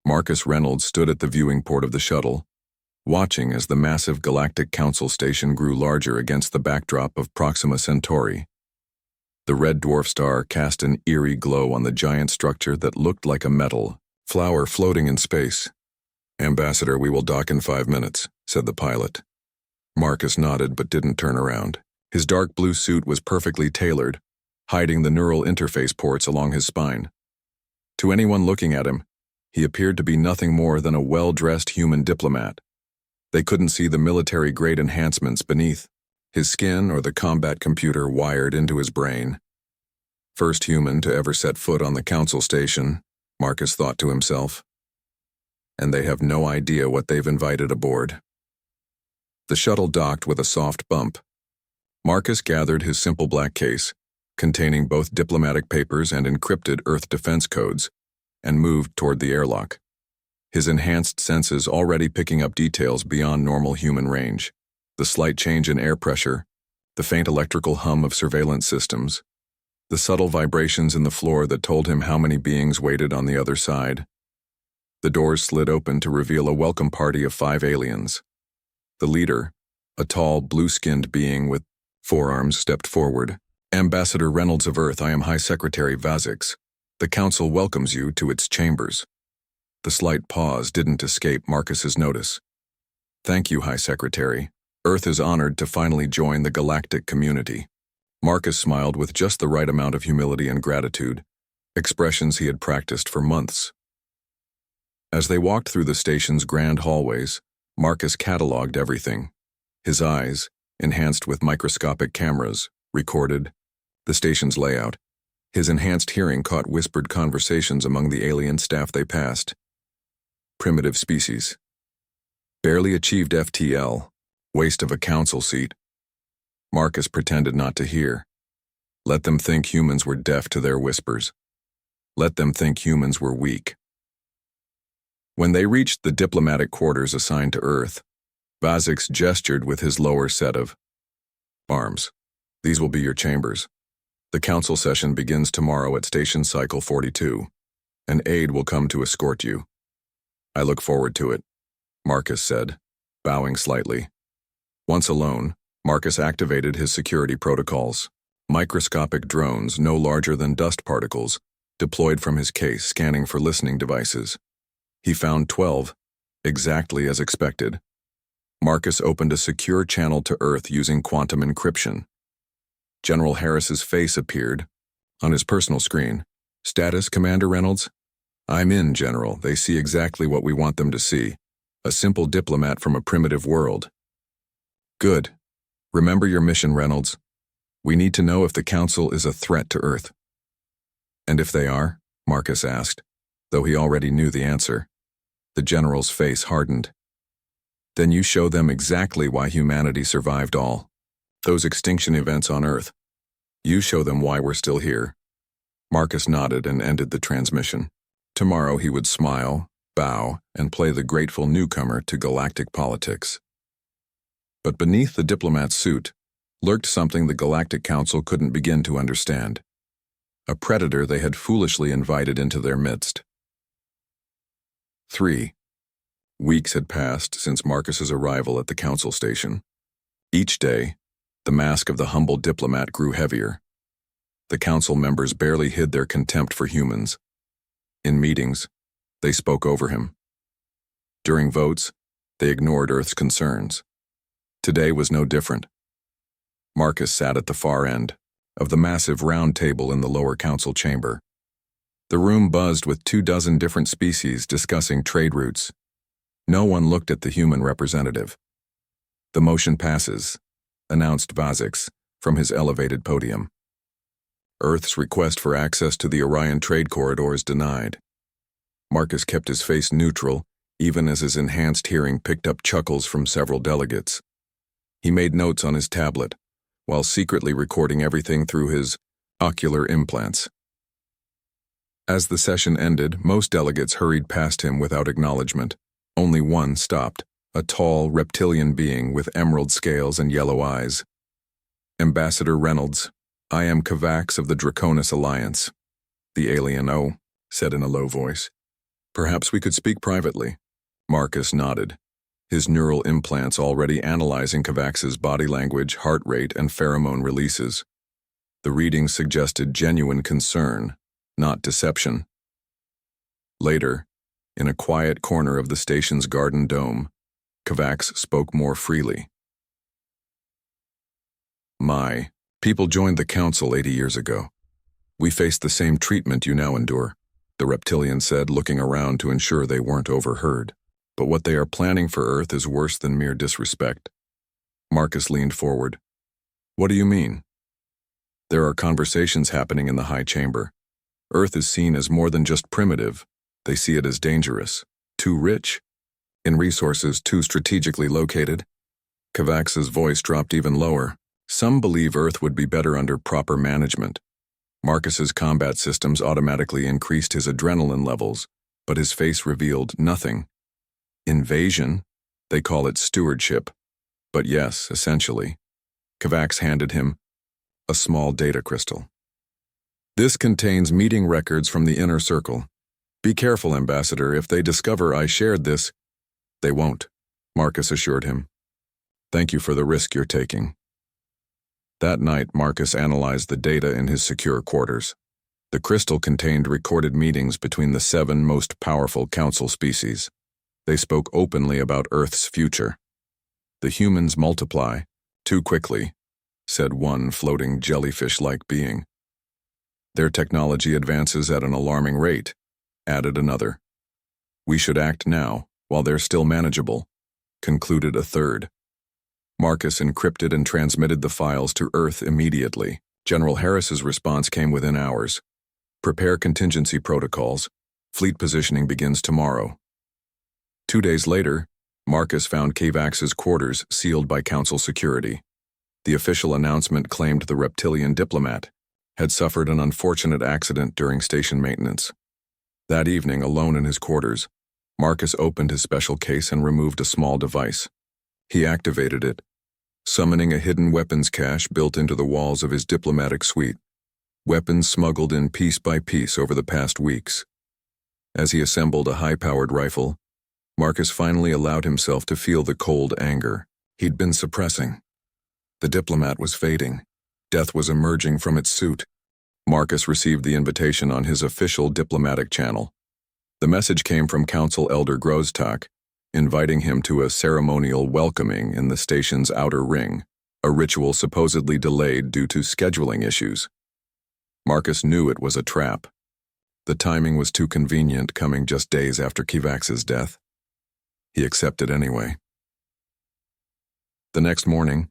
Marcus Reynolds stood at the viewing port of the shuttle, watching as the massive Galactic Council station grew larger against the backdrop of Proxima Centauri. The red dwarf star cast an eerie glow on the giant structure that looked like a metal flower floating in space. "Ambassador, we will dock in 5 minutes," said the pilot. Marcus nodded but didn't turn around. His dark blue suit was perfectly tailored, hiding the neural interface ports along his spine. To anyone looking at him, he appeared to be nothing more than a well-dressed human diplomat. They couldn't see the military-grade enhancements beneath his skin or the combat computer wired into his brain. First human to ever set foot on the council station, Marcus thought to himself. And they have no idea what they've invited aboard. The shuttle docked with a soft bump. Marcus gathered his simple black case, containing both diplomatic papers and encrypted Earth defense codes, and moved toward the airlock. His enhanced senses already picking up details beyond normal human range. The slight change in air pressure, the faint electrical hum of surveillance systems, the subtle vibrations in the floor that told him how many beings waited on the other side. The doors slid open to reveal a welcome party of 5 aliens. The leader, a tall, blue-skinned being with 4 arms, stepped forward. "Ambassador Reynolds of Earth, I am High Secretary Vazix. The Council welcomes you to its chambers." The slight pause didn't escape Marcus's notice. "Thank you, High Secretary. Earth is honored to finally join the galactic community." Marcus smiled with just the right amount of humility and gratitude, expressions he had practiced for months. As they walked through the station's grand hallways, Marcus cataloged everything. His eyes, enhanced with microscopic cameras, recorded the station's layout. His enhanced hearing caught whispered conversations among the alien staff they passed. Primitive species. Barely achieved FTL. Waste of a council seat. Marcus pretended not to hear. Let them think humans were deaf to their whispers. Let them think humans were weak. When they reached the diplomatic quarters assigned to Earth, Vazix gestured with his lower set of arms. "These will be your chambers. The council session begins tomorrow at Station Cycle 42. An aide will come to escort you." "I look forward to it," Marcus said, bowing slightly. Once alone, Marcus activated his security protocols. Microscopic drones, no larger than dust particles, deployed from his case, scanning for listening devices. He found 12, exactly as expected. Marcus opened a secure channel to Earth using quantum encryption. General Harris's face appeared on his personal screen. "Status, Commander Reynolds?" "I'm in, General. They see exactly what we want them to see. A simple diplomat from a primitive world." "Good. Remember your mission, Reynolds. We need to know if the Council is a threat to Earth." "And if they are?" Marcus asked, though he already knew the answer. The General's face hardened. "Then you show them exactly why humanity survived all those extinction events on Earth. You show them why we're still here." Marcus nodded and ended the transmission. Tomorrow he would smile, bow, and play the grateful newcomer to galactic politics. But beneath the diplomat's suit lurked something the Galactic Council couldn't begin to understand. A predator they had foolishly invited into their midst. 3. Weeks had passed since Marcus's arrival at the council station. Each day, the mask of the humble diplomat grew heavier. The council members barely hid their contempt for humans. In meetings, they spoke over him. During votes, they ignored Earth's concerns. Today was no different. Marcus sat at the far end of the massive round table in the lower council chamber. The room buzzed with 24 different species discussing trade routes. No one looked at the human representative. "The motion passes," announced Vazix from his elevated podium. Earth's request for access to the Orion trade corridor is denied. Marcus kept his face neutral, even as his enhanced hearing picked up chuckles from several delegates. He made notes on his tablet, while secretly recording everything through his ocular implants. As the session ended, most delegates hurried past him without acknowledgement. Only one stopped, a tall, reptilian being with emerald scales and yellow eyes. "Ambassador Reynolds, I am Kavax of the Draconis Alliance." The alien said in a low voice. Perhaps we could speak privately. Marcus nodded, his neural implants already analyzing Kavax's body language, heart rate, and pheromone releases. The readings suggested genuine concern, not deception. Later, in a quiet corner of the station's garden dome, Kavax spoke more freely. My people joined the council 80 years ago. We faced the same treatment you now endure, the reptilian said, looking around to ensure they weren't overheard. But what they are planning for Earth is worse than mere disrespect. Marcus leaned forward. What do you mean? There are conversations happening in the high chamber. Earth is seen as more than just primitive. They see it as dangerous, too rich, in resources too strategically located. Kavax's voice dropped even lower. Some believe Earth would be better under proper management. Marcus's combat systems automatically increased his adrenaline levels, but his face revealed nothing. Invasion? They call it stewardship. But yes, essentially. Kavax handed him a small data crystal. This contains meeting records from the inner circle. Be careful, Ambassador. If they discover I shared this, they won't, Marcus assured him. Thank you for the risk you're taking. That night, Marcus analyzed the data in his secure quarters. The crystal contained recorded meetings between the 7 most powerful council species. They spoke openly about Earth's future. The humans multiply, too quickly, said one floating jellyfish-like being. Their technology advances at an alarming rate, added another. We should act now, while they're still manageable, concluded a third. Marcus encrypted and transmitted the files to Earth immediately. General Harris's response came within hours. Prepare contingency protocols. Fleet positioning begins tomorrow. 2 days later, Marcus found Kavax's quarters sealed by council security. The official announcement claimed the reptilian diplomat had suffered an unfortunate accident during station maintenance. That evening, alone in his quarters, Marcus opened his special case and removed a small device. He activated it, summoning a hidden weapons cache built into the walls of his diplomatic suite, weapons smuggled in piece by piece over the past weeks. As he assembled a high-powered rifle, Marcus finally allowed himself to feel the cold anger he'd been suppressing. The diplomat was fading. Death was emerging from its suit. Marcus received the invitation on his official diplomatic channel. The message came from Council Elder Grostak, inviting him to a ceremonial welcoming in the station's outer ring, a ritual supposedly delayed due to scheduling issues. Marcus knew it was a trap. The timing was too convenient, coming just days after Kavax's death. He accepted anyway. The next morning,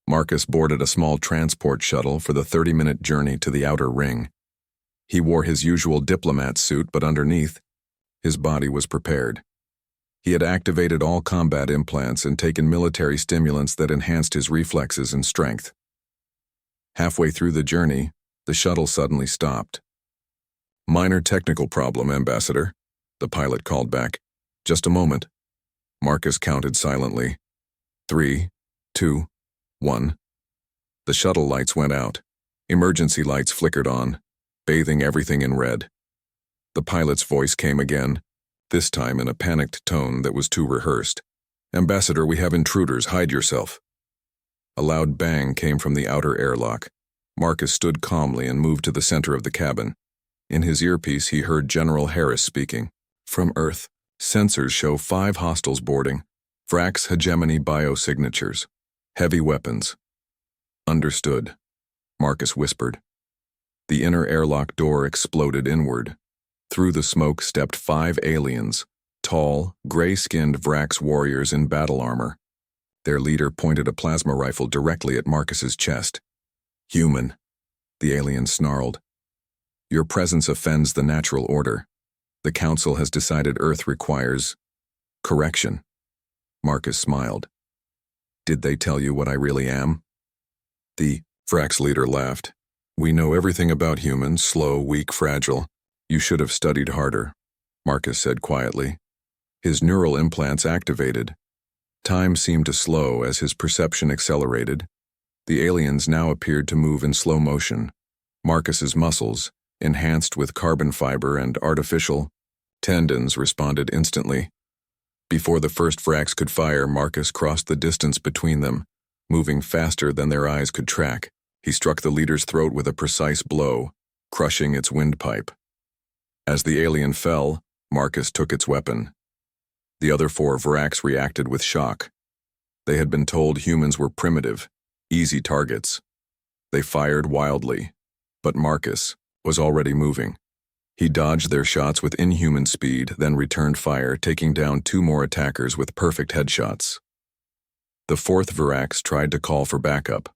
Marcus boarded a small transport shuttle for the 30-minute journey to the outer ring. He wore his usual diplomat suit, but underneath, his body was prepared. He had activated all combat implants and taken military stimulants that enhanced his reflexes and strength. Halfway through the journey, the shuttle suddenly stopped. Minor technical problem, Ambassador, the pilot called back. Just a moment. Marcus counted silently. 3, 2, 1. The shuttle lights went out. Emergency lights flickered on, bathing everything in red. The pilot's voice came again, this time in a panicked tone that was too rehearsed. Ambassador, we have intruders. Hide yourself. A loud bang came from the outer airlock. Marcus stood calmly and moved to the center of the cabin. In his earpiece, he heard General Harris speaking. From Earth, sensors show 5 hostiles boarding. Vrax hegemony biosignatures. Heavy weapons. Understood, Marcus whispered. The inner airlock door exploded inward. Through the smoke stepped 5 aliens, tall, gray-skinned Vrax warriors in battle armor. Their leader pointed a plasma rifle directly at Marcus's chest. Human, the alien snarled. Your presence offends the natural order. The Council has decided Earth requires correction. Marcus smiled. Did they tell you what I really am? The Vrax leader laughed. We know everything about humans, slow, weak, fragile. You should have studied harder, Marcus said quietly. His neural implants activated. Time seemed to slow as his perception accelerated. The aliens now appeared to move in slow motion. Marcus's muscles, enhanced with carbon fiber and artificial, Tendons responded instantly. Before the first Vrax could fire, Marcus crossed the distance between them, moving faster than their eyes could track. He struck the leader's throat with a precise blow, crushing its windpipe. As the alien fell, Marcus took its weapon. The other 4 Vrax reacted with shock. They had been told humans were primitive, easy targets. They fired wildly, but Marcus was already moving. He dodged their shots with inhuman speed, then returned fire, taking down 2 more attackers with perfect headshots. The 4th Vrax tried to call for backup.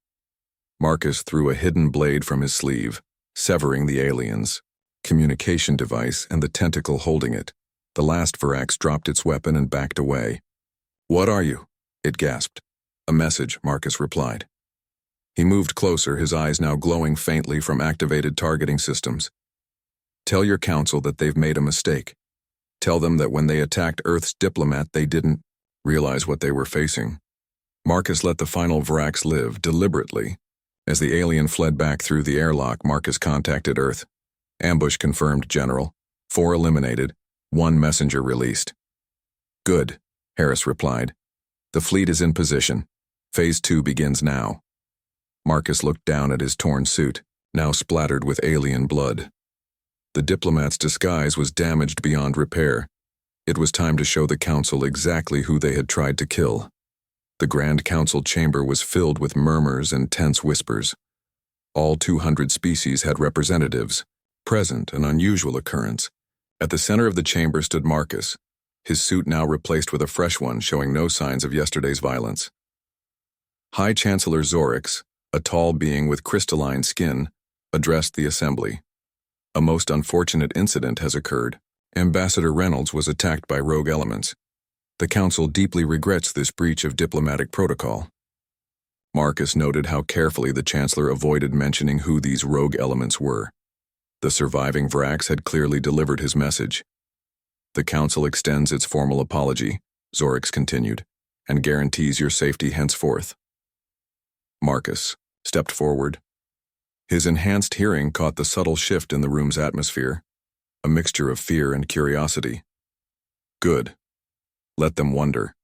Marcus threw a hidden blade from his sleeve, severing the alien's communication device and the tentacle holding it. The last Vrax dropped its weapon and backed away. "What are you?" it gasped. "A message," Marcus replied. He moved closer, his eyes now glowing faintly from activated targeting systems. "Tell your council that they've made a mistake. Tell them that when they attacked Earth's diplomat, they didn't realize what they were facing." Marcus let the final Vrax live, deliberately. As the alien fled back through the airlock, Marcus contacted Earth. "Ambush confirmed, General. 4 eliminated, 1 messenger released." "Good," Harris replied. "The fleet is in position. Phase 2 begins now." Marcus looked down at his torn suit, now splattered with alien blood. The diplomat's disguise was damaged beyond repair. It was time to show the council exactly who they had tried to kill. The Grand Council chamber was filled with murmurs and tense whispers. All 200 species had representatives, present, an unusual occurrence. At the center of the chamber stood Marcus, his suit now replaced with a fresh one showing no signs of yesterday's violence. High Chancellor Zorix, a tall being with crystalline skin, addressed the assembly. "A most unfortunate incident has occurred. Ambassador Reynolds was attacked by rogue elements. The Council deeply regrets this breach of diplomatic protocol." Marcus noted how carefully the Chancellor avoided mentioning who these rogue elements were. The surviving Vrax had clearly delivered his message. "The Council extends its formal apology," Zorix continued, "and guarantees your safety henceforth." Marcus stepped forward. His enhanced hearing caught the subtle shift in the room's atmosphere, a mixture of fear and curiosity. "Good. Let them wonder."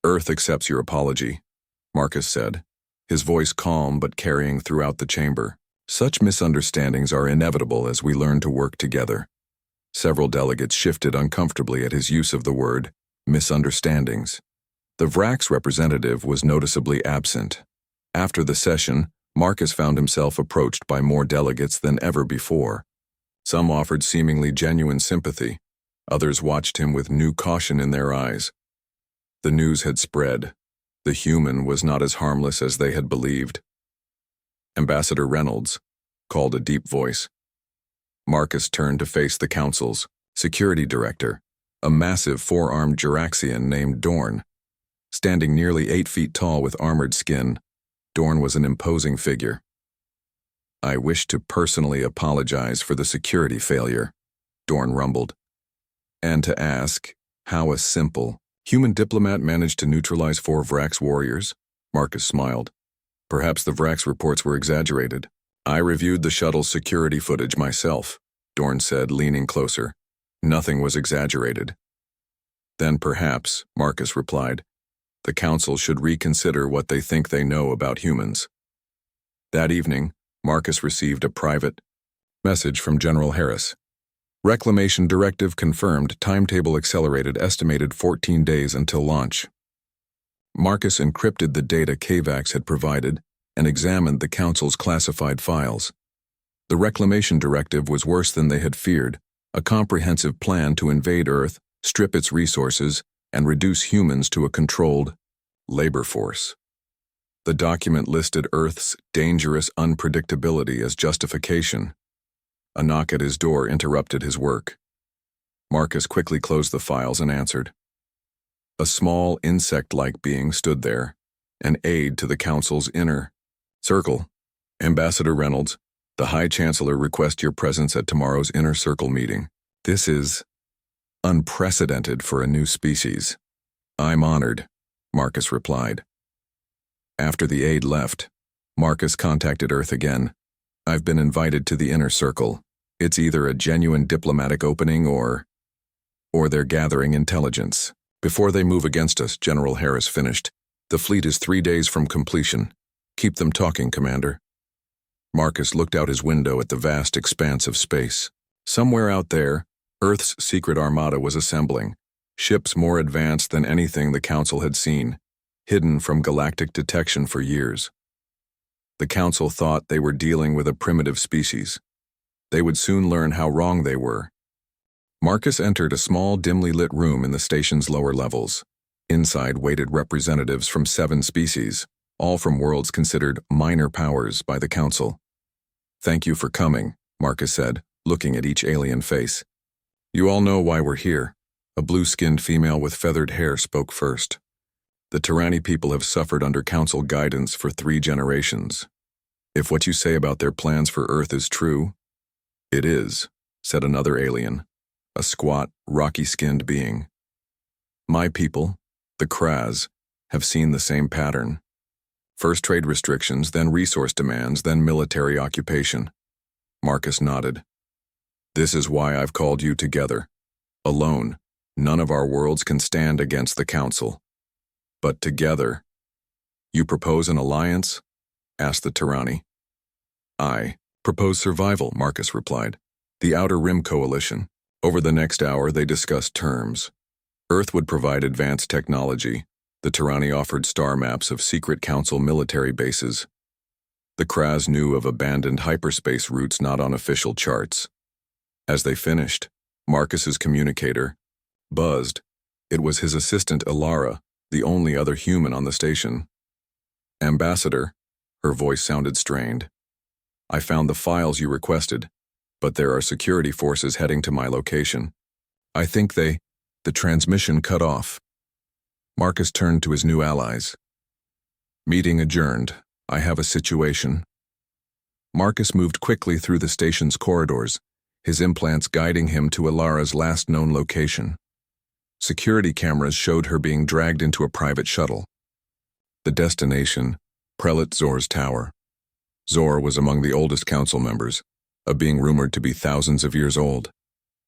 "Earth accepts your apology," Marcus said, his voice calm but carrying throughout the chamber. "Such misunderstandings are inevitable as we learn to work together." Several delegates shifted uncomfortably at his use of the word misunderstandings. The Vrax representative was noticeably absent. After the session, Marcus found himself approached by more delegates than ever before. Some offered seemingly genuine sympathy. Others watched him with new caution in their eyes. The news had spread. The human was not as harmless as they had believed. "Ambassador Reynolds," called a deep voice. Marcus turned to face the Council's security director, a massive 4-armed Juraxian named Dorn. Standing nearly 8 feet tall with armored skin, Dorn was an imposing figure. "I wish to personally apologize for the security failure," Dorn rumbled. "And to ask how a simple human diplomat managed to neutralize 4 Vrax warriors?" Marcus smiled. "Perhaps the Vrax reports were exaggerated. I reviewed the shuttle's security footage myself," Dorn said, leaning closer. "Nothing was exaggerated." "Then perhaps," Marcus replied, "the Council should reconsider what they think they know about humans." That evening, Marcus received a private message from General Harris. "Reclamation directive confirmed, timetable accelerated, estimated 14 days until launch." Marcus encrypted the data KVAX had provided and examined the Council's classified files. The Reclamation Directive was worse than they had feared, a comprehensive plan to invade Earth, strip its resources, and reduce humans to a controlled labor force. The document listed Earth's dangerous unpredictability as justification. A knock at his door interrupted his work. Marcus quickly closed the files and answered. A small, insect-like being stood there, an aide to the Council's inner circle. "Ambassador Reynolds, the High Chancellor requests your presence at tomorrow's Inner Circle meeting. This is unprecedented for a new species." "I'm honored," Marcus replied. After the aide left, Marcus contacted Earth again. "I've been invited to the Inner Circle. It's either a genuine diplomatic opening or..." Or they're gathering intelligence. Before they move against us, General Harris finished. The fleet is 3 days from completion. Keep them talking, Commander. Marcus looked out his window at the vast expanse of space. Somewhere out there, Earth's secret armada was assembling, ships more advanced than anything the Council had seen, hidden from galactic detection for years. The Council thought they were dealing with a primitive species. They would soon learn how wrong they were. Marcus entered a small, dimly lit room in the station's lower levels. Inside waited representatives from 7 species, all from worlds considered minor powers by the Council. "Thank you for coming," Marcus said, looking at each alien face. "You all know why we're here." A blue-skinned female with feathered hair spoke first. "The Tyranny people have suffered under Council guidance for 3 generations. If what you say about their plans for Earth is true..." "It is," said another alien, a squat, rocky-skinned being. "My people, the Kraz, have seen the same pattern. First trade restrictions, then resource demands, then military occupation." Marcus nodded. "This is why I've called you together. Alone, none of our worlds can stand against the Council. But together..." "You propose an alliance?" asked the Tyranny. "I propose survival," Marcus replied. "The Outer Rim Coalition." Over the next hour, they discussed terms. Earth would provide advanced technology. The Tyranny offered star maps of secret Council military bases. The Kraz knew of abandoned hyperspace routes not on official charts. As they finished, Marcus's communicator buzzed. It was his assistant Ilara, the only other human on the station. "Ambassador," her voice sounded strained. "I found the files you requested, but there are security forces heading to my location. I think the transmission cut off." Marcus turned to his new allies. "Meeting adjourned. I have a situation." Marcus moved quickly through the station's corridors, his implants guiding him to Ilara's last known location. Security cameras showed her being dragged into a private shuttle. The destination, Prelate Zor's tower. Zor was among the oldest Council members, a being rumored to be thousands of years old.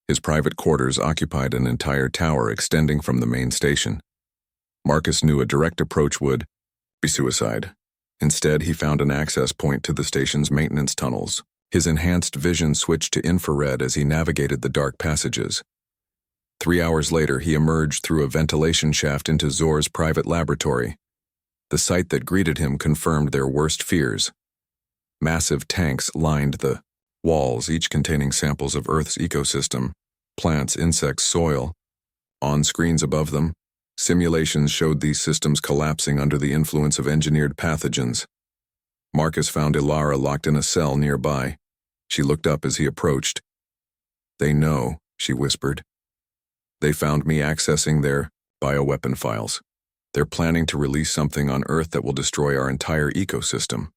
His private quarters occupied an entire tower extending from the main station. Marcus knew a direct approach would be suicide. Instead, he found an access point to the station's maintenance tunnels. His enhanced vision switched to infrared as he navigated the dark passages. 3 hours later, he emerged through a ventilation shaft into Zor's private laboratory. The sight that greeted him confirmed their worst fears. Massive tanks lined the walls, each containing samples of Earth's ecosystem, plants, insects, soil. On screens above them, simulations showed these systems collapsing under the influence of engineered pathogens. Marcus found Ilara locked in a cell nearby. She looked up as he approached. "They know," she whispered. "They found me accessing their bioweapon files. They're planning to release something on Earth that will destroy our entire ecosystem."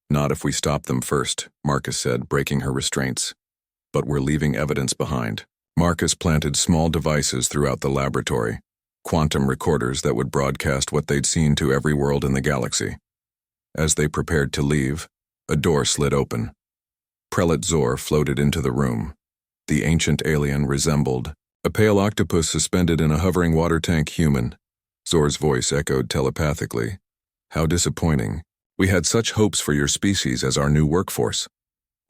"Not if we stop them first," Marcus said, breaking her restraints. "But we're leaving evidence behind." Marcus planted small devices throughout the laboratory, quantum recorders that would broadcast what they'd seen to every world in the galaxy. As they prepared to leave, a door slid open. Prelate Zor floated into the room. The ancient alien resembled a pale octopus suspended in a hovering water tank human. Zor's voice echoed telepathically. "How disappointing. We had such hopes for your species as our new workforce."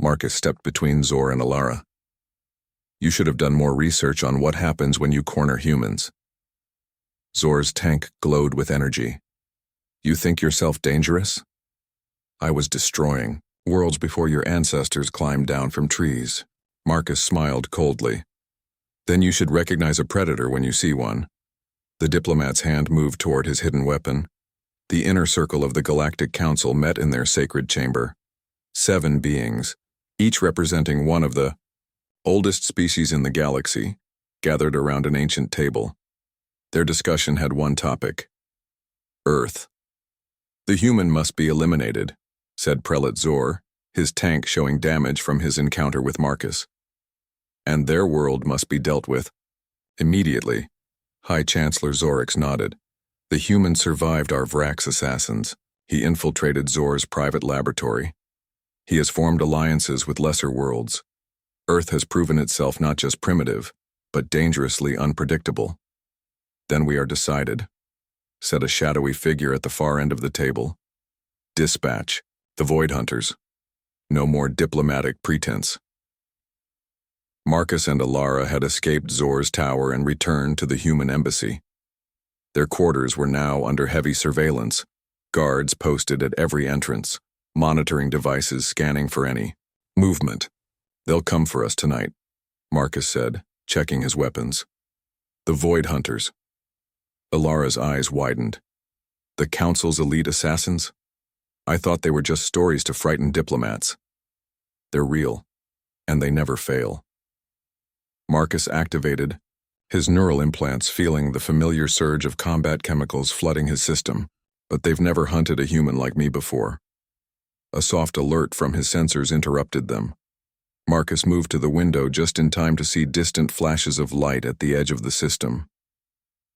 Marcus stepped between Zor and Ilara. "You should have done more research on what happens when you corner humans." Zor's tank glowed with energy. "You think yourself dangerous? I was destroying worlds before your ancestors climbed down from trees." Marcus smiled coldly. "Then you should recognize a predator when you see one." The diplomat's hand moved toward his hidden weapon. The inner circle of the Galactic Council met in their sacred chamber. 7 beings, each representing one of the oldest species in the galaxy, gathered around an ancient table. Their discussion had one topic: Earth. "The human must be eliminated," said Prelate Zor, his tank showing damage from his encounter with Marcus. "And their world must be dealt with immediately." High Chancellor Zorix nodded. "The human survived our Vrax assassins. He infiltrated Zor's private laboratory. He has formed alliances with lesser worlds. Earth has proven itself not just primitive, but dangerously unpredictable. "Then we are decided," said a shadowy figure at the far end of the table. "Dispatch the Void Hunters. No more diplomatic pretense." Marcus and Alara had escaped Zor's tower and returned to the human embassy. Their quarters were now under heavy surveillance, guards posted at every entrance, monitoring devices scanning for any movement. "They'll come for us tonight," Marcus said, checking his weapons. "The Void Hunters." Alara's eyes widened. "The Council's elite assassins? I thought they were just stories to frighten diplomats." "They're real, and they never fail." Marcus activated, his neural implants feeling the familiar surge of combat chemicals flooding his system. "But they've never hunted a human like me before." A soft alert from his sensors interrupted them. Marcus moved to the window just in time to see distant flashes of light at the edge of the system.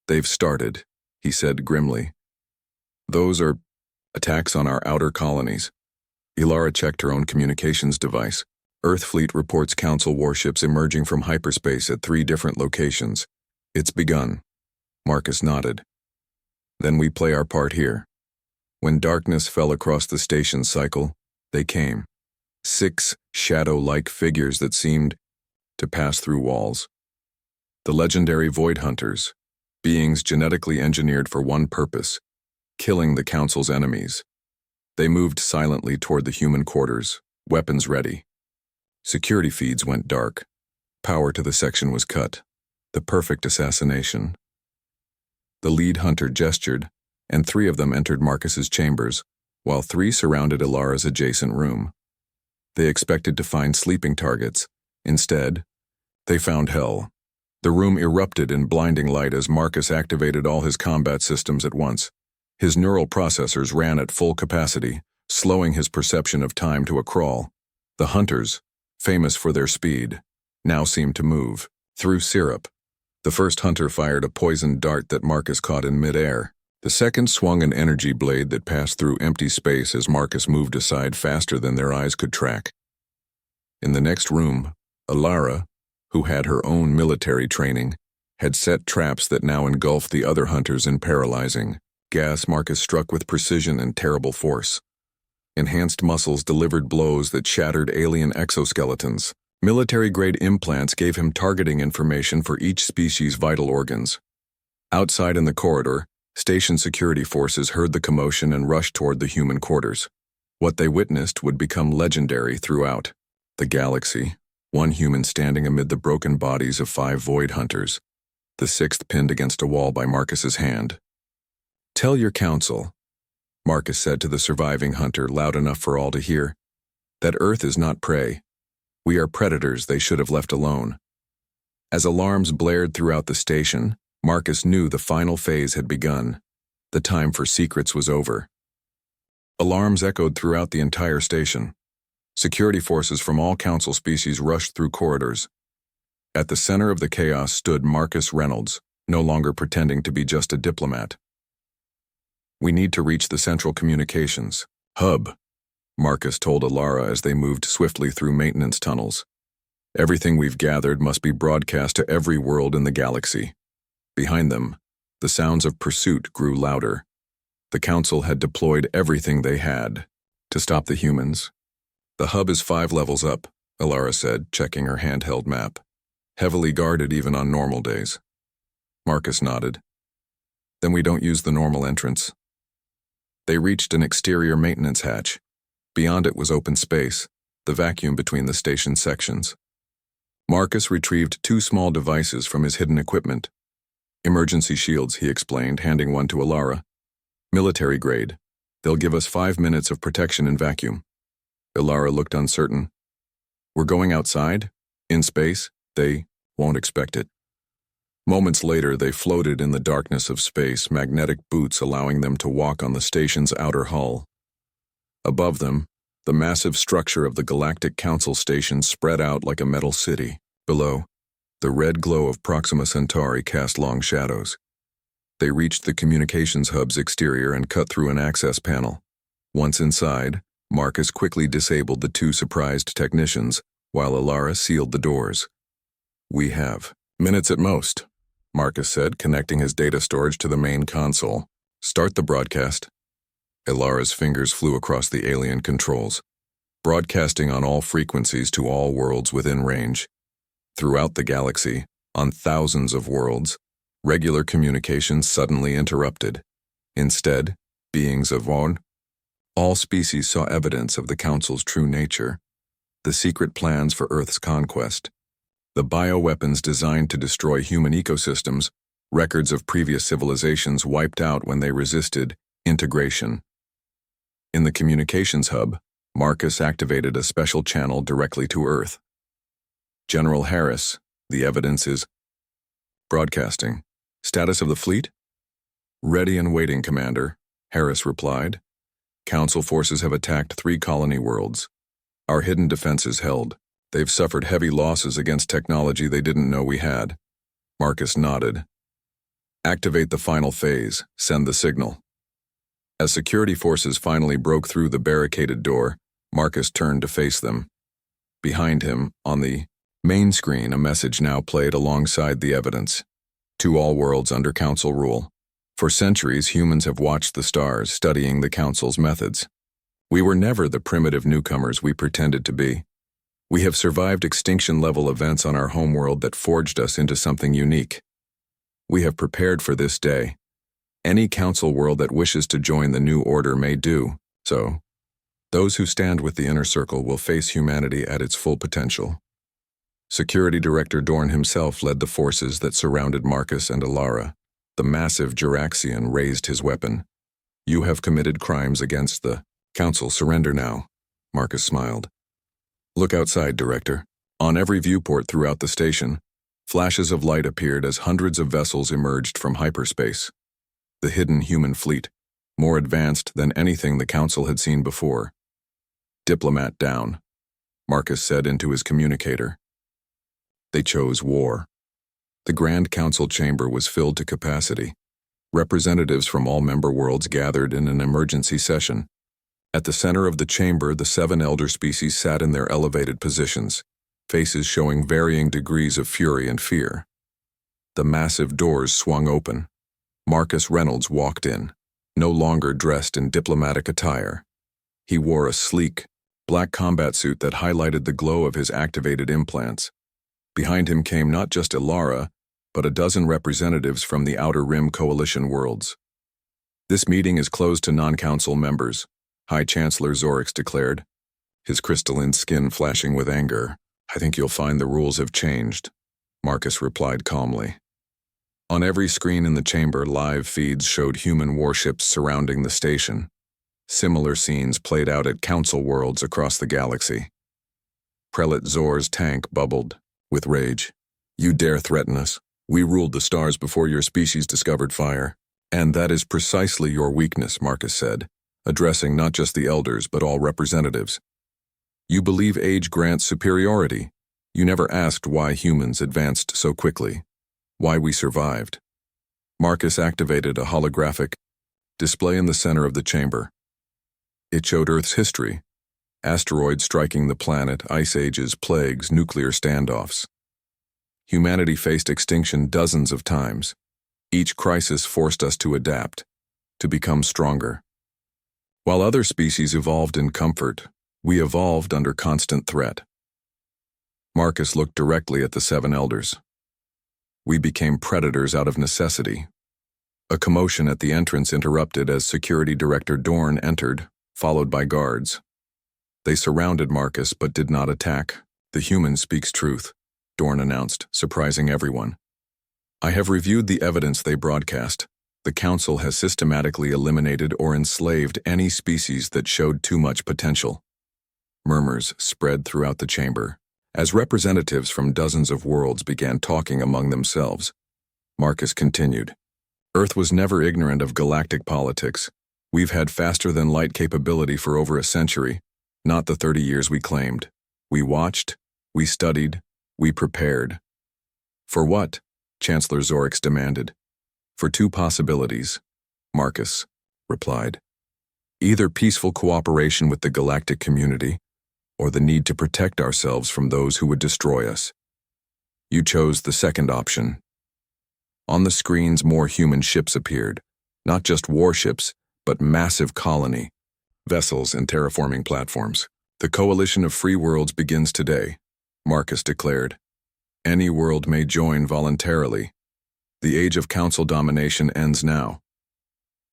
"They've started," he said grimly. "Those are attacks on our outer colonies." Alara checked her own communications device. "Earth fleet reports Council warships emerging from hyperspace at 3 different locations. It's begun." Marcus nodded. "Then we play our part here." When darkness fell across the station's cycle, they came. 6 shadow-like figures that seemed to pass through walls. The legendary Void Hunters, beings genetically engineered for one purpose: killing the Council's enemies. They moved silently toward the human quarters, weapons ready. Security feeds went dark. Power to the section was cut. The perfect assassination. The lead hunter gestured, and 3 of them entered Marcus's chambers, while 3 surrounded Alara's adjacent room. They expected to find sleeping targets. Instead, they found hell. The room erupted in blinding light as Marcus activated all his combat systems at once. His neural processors ran at full capacity, slowing his perception of time to a crawl. The hunters, famous for their speed, now seemed to move through syrup. The first hunter fired a poisoned dart that Marcus caught in midair. The second swung an energy blade that passed through empty space as Marcus moved aside faster than their eyes could track. In the next room, Alara, who had her own military training, had set traps that now engulfed the other hunters in paralyzing gas. Marcus struck with precision and terrible force. Enhanced muscles delivered blows that shattered alien exoskeletons. Military-grade implants gave him targeting information for each species' vital organs. Outside in the corridor, station security forces heard the commotion and rushed toward the human quarters. What they witnessed would become legendary throughout the galaxy. 1 human standing amid the broken bodies of 5 Void Hunters, the 6th pinned against a wall by Marcus's hand. "Tell your council," Marcus said to the surviving hunter loud enough for all to hear, "that Earth is not prey. We are predators they should have left alone." As alarms blared throughout the station, Marcus knew the final phase had begun. The time for secrets was over. Alarms echoed throughout the entire station. Security forces from all Council species rushed through corridors. At the center of the chaos stood Marcus Reynolds, no longer pretending to be just a diplomat. "We need to reach the central communications hub," Marcus told Alara as they moved swiftly through maintenance tunnels. "Everything we've gathered must be broadcast to every world in the galaxy." Behind them, the sounds of pursuit grew louder. The Council had deployed everything they had to stop the humans. "The hub is 5 levels up," Alara said, checking her handheld map. "Heavily guarded even on normal days." Marcus nodded. "Then we don't use the normal entrance." They reached an exterior maintenance hatch. Beyond it was open space, the vacuum between the station sections. Marcus retrieved 2 small devices from his hidden equipment. "Emergency shields," he explained, handing one to Alara. "Military grade. They'll give us 5 minutes of protection in vacuum." Alara looked uncertain. "We're going outside? In space? They won't expect it." Moments later, they floated in the darkness of space, magnetic boots allowing them to walk on the station's outer hull. Above them, the massive structure of the Galactic Council station spread out like a metal city. Below, the red glow of Proxima Centauri cast long shadows. They reached the communications hub's exterior and cut through an access panel. Once inside, Marcus quickly disabled the 2 surprised technicians, while Alara sealed the doors. "We have Minutes at most, Marcus said, connecting his data storage to the main console. Start the broadcast. Ilara's fingers flew across the alien controls, broadcasting on all frequencies to all worlds within range. Throughout the galaxy, on thousands of worlds, regular communications suddenly interrupted. Instead, beings of all species saw evidence of the Council's true nature, the secret plans for Earth's conquest, the bioweapons designed to destroy human ecosystems, records of previous civilizations wiped out when they resisted integration. In the communications hub, Marcus activated a special channel directly to Earth. General Harris, the evidence is broadcasting. Status of the fleet? Ready and waiting, Commander, Harris replied. Council forces have attacked 3 colony worlds. Our hidden defenses held. They've suffered heavy losses against technology they didn't know we had. Marcus nodded. Activate the final phase. Send the signal. As security forces finally broke through the barricaded door, Marcus turned to face them. Behind him, on the main screen, a message now played alongside the evidence. To all worlds under Council rule. For centuries, humans have watched the stars, studying the Council's methods. We were never the primitive newcomers we pretended to be. We have survived extinction-level events on our homeworld that forged us into something unique. We have prepared for this day. Any Council world that wishes to join the new order may do so. Those who stand with the Inner Circle will face humanity at its full potential. Security Director Dorn himself led the forces that surrounded Marcus and Ilara. The massive Juraxian raised his weapon. You have committed crimes against the Council. Surrender now, Marcus smiled. Look outside, Director. On every viewport throughout the station, flashes of light appeared as hundreds of vessels emerged from hyperspace. The hidden human fleet, more advanced than anything the Council had seen before. Diplomat down, Marcus said into his communicator. They chose war. The Grand Council chamber was filled to capacity. Representatives from all member worlds gathered in an emergency session. At the center of the chamber, the 7 elder species sat in their elevated positions, faces showing varying degrees of fury and fear. The massive doors swung open. Marcus Reynolds walked in, no longer dressed in diplomatic attire. He wore a sleek, black combat suit that highlighted the glow of his activated implants. Behind him came not just Ilara, but a dozen representatives from the Outer Rim Coalition worlds. This meeting is closed to non-council members, High Chancellor Zorix declared, his crystalline skin flashing with anger. I think you'll find the rules have changed, Marcus replied calmly. On every screen in the chamber, live feeds showed human warships surrounding the station. Similar scenes played out at Council worlds across the galaxy. Prelate Zor's tank bubbled with rage. You dare threaten us? We ruled the stars before your species discovered fire. And that is precisely your weakness, Marcus said, addressing not just the elders but all representatives. You believe age grants superiority. You never asked why humans advanced so quickly, why we survived. Marcus activated a holographic display in the center of the chamber. It showed Earth's history, asteroids striking the planet, ice ages, plagues, nuclear standoffs. Humanity faced extinction dozens of times. Each crisis forced us to adapt, to become stronger. While other species evolved in comfort, we evolved under constant threat. Marcus looked directly at the 7 elders. We became predators out of necessity. A commotion at the entrance interrupted as Security Director Dorn entered, followed by guards. They surrounded Marcus but did not attack. The human speaks truth, Dorn announced, surprising everyone. I have reviewed the evidence they broadcast. The Council has systematically eliminated or enslaved any species that showed too much potential. Murmurs spread throughout the chamber, as representatives from dozens of worlds began talking among themselves. Marcus continued. Earth was never ignorant of galactic politics. We've had faster-than-light capability for over a century, not the 30 years we claimed. We watched, we studied, we prepared. For what? Chancellor Zorix demanded. For 2 possibilities, Marcus replied. Either peaceful cooperation with the galactic community, or the need to protect ourselves from those who would destroy us. You chose the second option. On the screens, more human ships appeared. Not just warships, but massive colony, vessels and terraforming platforms. The coalition of free worlds begins today, Marcus declared. Any world may join voluntarily. The age of council domination ends now.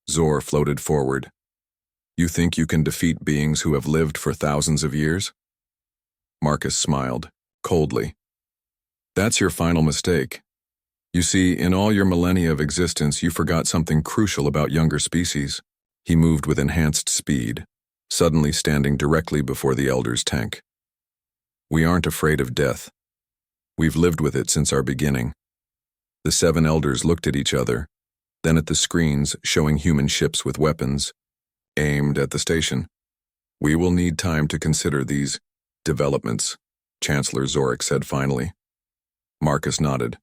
Zor floated forward. You think you can defeat beings who have lived for thousands of years? Marcus smiled, coldly. That's your final mistake. You see, in all your millennia of existence, you forgot something crucial about younger species. He moved with enhanced speed, suddenly standing directly before the Elder's tank. We aren't afraid of death. We've lived with it since our beginning. The 7 elders looked at each other, then at the screens showing human ships with weapons, aimed at the station. We will need time to consider these developments, Chancellor Zorik said finally. Marcus nodded.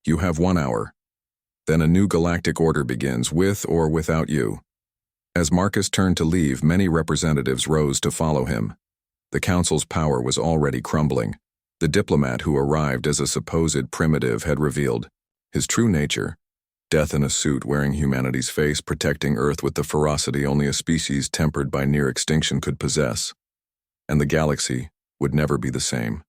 You have 1 hour. Then a new galactic order begins, with or without you. As Marcus turned to leave, many representatives rose to follow him. The council's power was already crumbling. The diplomat who arrived as a supposed primitive had revealed his true nature, death in a suit wearing humanity's face, protecting Earth with the ferocity only a species tempered by near extinction could possess. And the galaxy would never be the same.